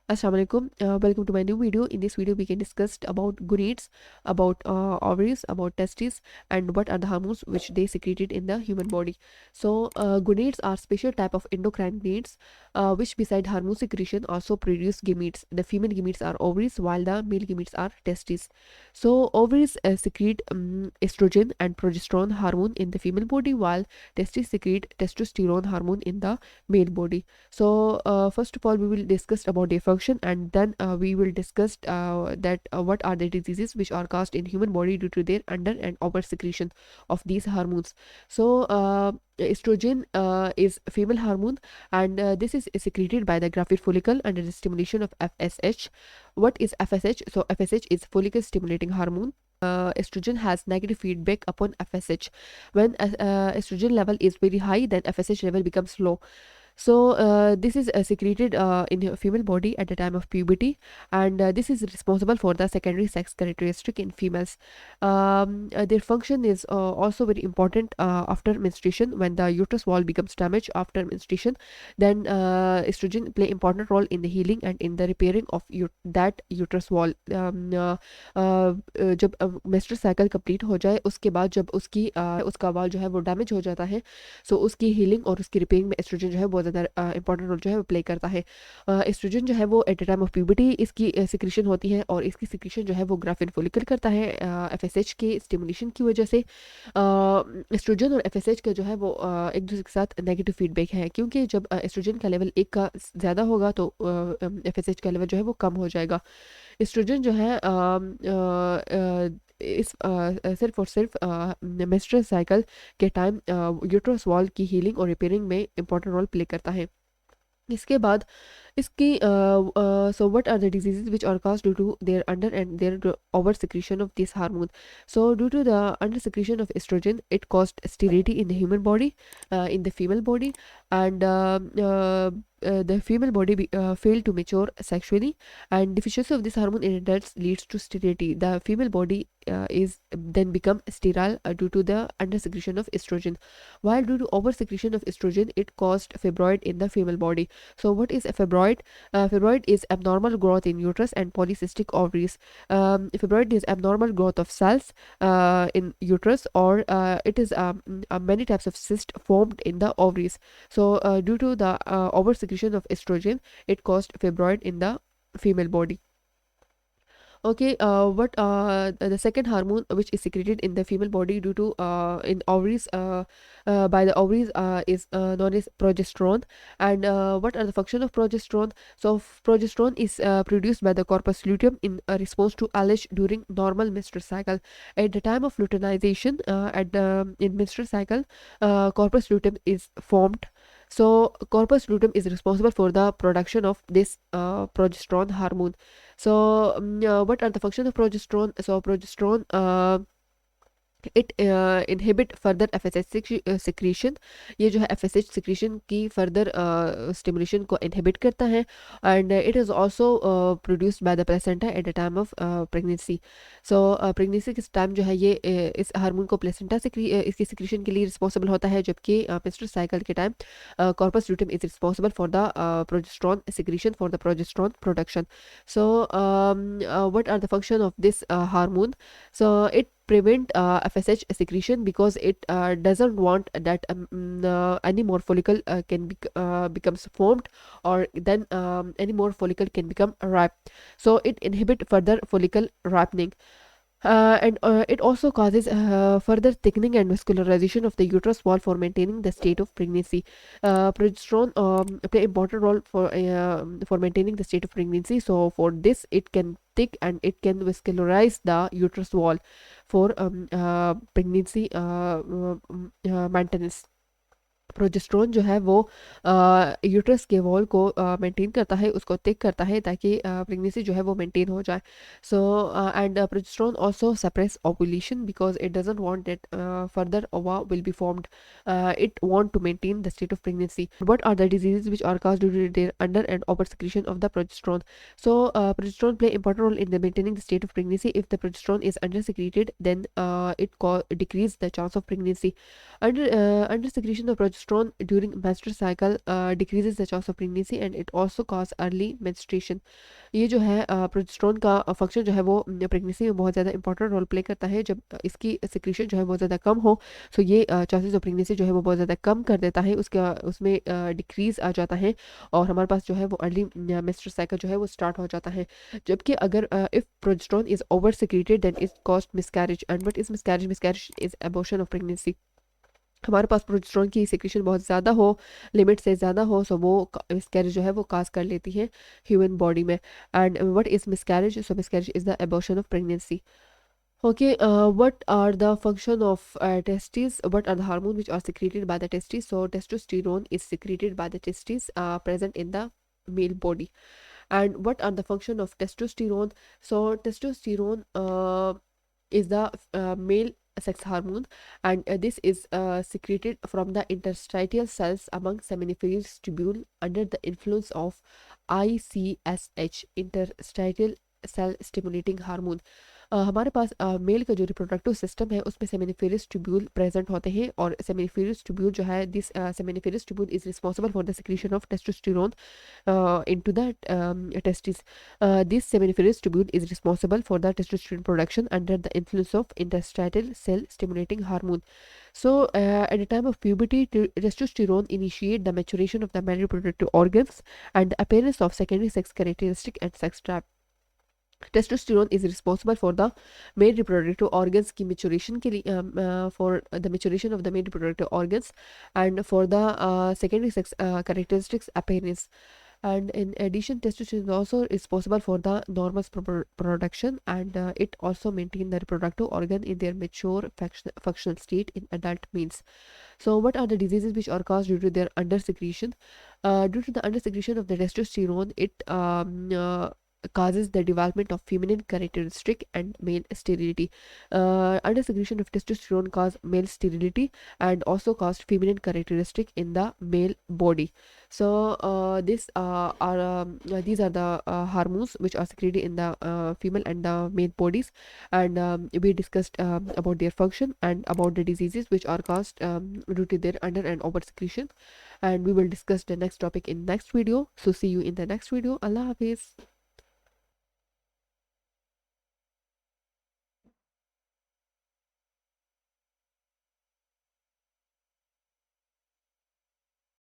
Assalamualaikum. Welcome to my new video. In this video, we can discuss about gonads, about ovaries, about testes, and what are the hormones which they secreted in the human body. So, gonads are special type of endocrine glands, which beside hormone secretion also produce gametes. The female gametes are ovaries, while the male gametes are testes. So, ovaries secrete estrogen and progesterone hormone in the female body, while testes secrete testosterone hormone in the male body. So first of all, we will discuss about their function, and then we will discuss that what are the diseases which are caused in human body due to their under and over secretion of these hormones. So estrogen is female hormone, and this is secreted by the gravid follicle under the stimulation of FSH. What is FSH? So FSH is follicle stimulating hormone. Estrogen has negative feedback upon FSH. When estrogen level is very high, then FSH level becomes low. So this is secreted in your female body at the time of puberty, and this is responsible for the secondary sex characteristic in females. Their function is also very important after menstruation. When the uterus wall becomes damaged after menstruation, then estrogen play important role in the healing and in the repairing of that uterus wall. जब menstrual cycle complete हो जाए, उसके बाद जब उसका वाल जो है वो डैमेज हो जाता है, सो उसकी हीलिंग और उसकी रिपेयरिंग में एस्ट्रोजन जो है बहुत ज़्यादा इंपॉर्टेंट रोल जो है वो प्ले करता है. एस्ट्रोजन जो है वो at the time of puberty इसकी सिक्रीशन होती है, और इसकी सिक्रीशन जो है वो ग्राफिन फॉलिकल करता है एफएसएच के स्टिमुलेशन की वजह से. एस्ट्रोजन और एफएसएच का जो है वो एक दूसरे के साथ नेगेटिव फीडबैक है, क्योंकि जब एस्ट्रोजन का लेवल एक का ज़्यादा होगा तो एफएसएच का लेवल जो है वो कम हो जाएगा. एस्ट्रोजन जो है इस सिर्फ और सिर्फ मेंस्ट्रुअल साइकिल के टाइम यूट्रस वॉल की हीलिंग और रिपेयरिंग में इंपॉर्टेंट रोल प्ले करता है. इसके बाद इसकी so what are the diseases which are caused due to their under and their over secretion of this hormone. So due to the under secretion of estrogen, it caused sterility in the human body, in the female body, and the female body fail to mature sexually, and deficiency of this hormone in adults leads to sterility. The female body is then become sterile due to the under secretion of estrogen, while due to over secretion of estrogen, it caused fibroid in the female body. So what is a fibroid? Fibroid is abnormal growth in uterus and polycystic ovaries. Fibroid is abnormal growth of cells in uterus, or it is many types of cyst formed in the ovaries. So due to the over secretion of estrogen, it caused fibroid in the female body. Okay, what the second hormone which is secreted in the female body due to in ovaries by the ovaries is known as progesterone. And what are the function of progesterone? So progesterone is produced by the corpus luteum in response to LH during normal menstrual cycle. At the time of luteinization, at the in menstrual cycle, corpus luteum is formed. So corpus luteum is responsible for the production of this progesterone hormone. So what are the functions of progesterone? So progesterone it inhibit further FSH secretion. ये जो है FSH secretion की further stimulation को inhibit करता है, and it is also produced by the placenta at the time of pregnancy. So pregnancy के time जो है ये इस हार्मोन को प्लेसेंटा इसकी सिक्रीशन के लिए रिस्पॉन्सिबल होता है, जबकि मेंस्ट्रुअल साइकिल के time corpus luteum is responsible for the progesterone secretion, for the progesterone production. So what are the function of this hormone? So it prevent FSH secretion because it doesn't want that any more follicle can becomes formed, or then any more follicle can become ripe. So it inhibit further follicle ripening. And it also causes further thickening and vascularization of the uterus wall for maintaining the state of pregnancy. Progesterone play important role for maintaining the state of pregnancy. So for this, it can thick and it can vascularize the uterus wall for pregnancy maintenance. Progesterone जो है वो uterus के wall को maintain करता है, उसको thick करता है, ताकि प्रेगनेंसी जो है वो मेंटेन हो जाए. So and progesterone also suppress ovulation because it doesn't want that further ova will be formed. It want to maintain the state of pregnancy. What are the diseases which are caused due to their under and over secretion of the progesterone? So progesterone play important role in the maintaining the state of pregnancy. If the progesterone is under secreted, then it decrease the chance of pregnancy. Under secretion of progesterone progesterone during menstrual cycle decreases the chance of pregnancy and it also cause early menstruation. ये जो है progesterone का function जो है वो pregnancy में बहुत ज़्यादा इंपॉर्टेंट रोल प्ले करता है। जब इसकी सिक्रीशन जो है बहुत ज़्यादा कम हो तो ये चांसेस ऑफ प्रेगनेंसी जो है वो बहुत ज़्यादा कम कर देता है, उसका उसमें डिक्रीज़ आ जाता है और हमारे पास जो है वो अर्ली मेंस्ट्रुअल साइकिल जो है वो स्टार्ट हो जाता है। जबकि अगर if progesterone is over secreted then it cause miscarriage and what is miscarriage? Miscarriage is abortion of pregnancy. हमारे पास प्रोजेस्टेरोन की सिक्रीशन बहुत ज़्यादा हो, लिमिट से ज़्यादा हो, सो वो मिसकैरेज जो है वो काज कर लेती है ह्यूमन बॉडी में। And what is miscarriage? So miscarriage is the abortion of pregnancy. Okay, what are the function of testes? What are the hormones which are secreted by the testes? So testosterone is secreted by the testes present in the male body. And what are the function of testosterone? So testosterone is the male sex hormone, and this is secreted from the interstitial cells among seminiferous tubule under the influence of ICSH, interstitial cell stimulating hormone. हमारे पास mail का जो reproductive system है उसमें seminiferous tubule present होते हैं और seminiferous tubule जो है this seminiferous tubule is responsible for the secretion of testosterone into the testes. This seminiferous tubule is responsible for the testosterone production under the influence of interstitial cell stimulating hormone. So at the time of puberty, testosterone initiate the maturation of the male reproductive organs and the appearance of secondary sex characteristic and sex drive. Testosterone is responsible for the male reproductive organs की maturation के लिए for the maturation of the male reproductive organs and for the secondary sex characteristics appearance. And in addition, testosterone is also responsible for the normal production and it also maintain the reproductive organ in their mature functional state in adult males. So what are the diseases which are caused due to their undersecretion? Due to the undersecretion of the testosterone, it causes the development of feminine characteristic and male sterility. Undersecretion of testosterone cause male sterility and also cause feminine characteristic in the male body. So these are the hormones which are secreted in the female and the male bodies, and we discussed about their function and about the diseases which are caused due to their under and over secretion, and we will discuss the next topic in next video. So see you in the next video. Allah Hafiz.